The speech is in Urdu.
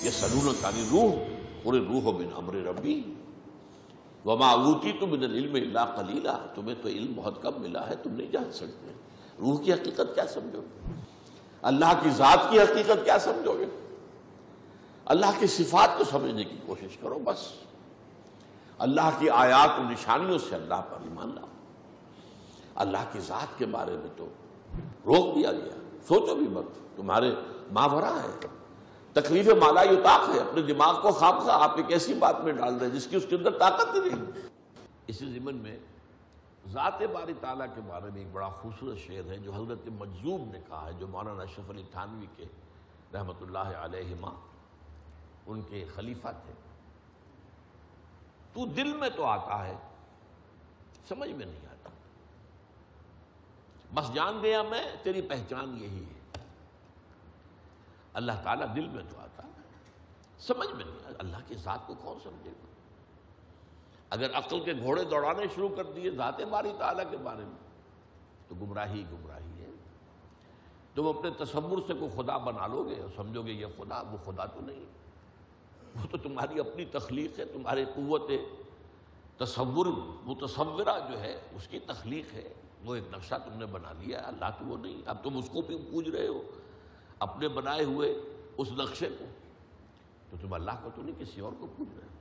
یسألونک عن الروح قل الروح من امر ربی وما اوتیتم من العلم الا قلیلا، تمہیں تو علم بہت کم ملا ہے، تم نہیں جان سکتے۔ روح کی حقیقت کیا سمجھو گے؟ اللہ کی ذات کی حقیقت کیا سمجھو گے؟ اللہ کی صفات کو سمجھنے کی کوشش کرو بس۔ اللہ کی آیات و نشانیوں سے اللہ پر ایمان لاؤ۔ اللہ کی ذات کے بارے میں تو روک دیا گیا، سوچو بھی مت، تمہارے ماورا ہے، تکلیف مالا یطاق ہے۔ اپنے دماغ کو خامخواہ آپ ایک ایسی بات میں ڈال رہے ہیں جس کی اس کے اندر طاقت ہی نہیں۔ اسی ضمن میں ذات باری تعالیٰ کے بارے میں ایک بڑا خوبصورت شعر ہے جو حضرت مجذوب نے کہا ہے، جو مولانا اشرف علی تھانوی کے رحمۃ اللہ علیہما ان کے خلیفہ تھے۔ تو دل میں تو آتا ہے، سمجھ میں نہیں آتا، بس جان گیا میں تیری پہچان یہی ہے۔ اللہ تعالیٰ دل میں تو آتا ہے، سمجھ میں نہیں آتا۔ اللہ کی ذات کو کون سمجھے گا؟ اگر عقل کے گھوڑے دوڑانے شروع کر دیے ذات باری تعالیٰ کے بارے میں تو گمراہی ہے۔ تم اپنے تصور سے کوئی خدا بنا لو گے اور سمجھو گے یہ خدا، وہ خدا تو نہیں، وہ تو تمہاری اپنی تخلیق ہے، تمہاری قوت تصور متصورہ جو ہے اس کی تخلیق ہے، وہ ایک نقشہ تم نے بنا لیا ہے۔ اللہ تو وہ نہیں، اب تم اس کو بھی پوج رہے ہو، اپنے بنائے ہوئے اس نقشے کو، تو تم اللہ کو تو نہیں کسی اور کو پوج رہے ہو۔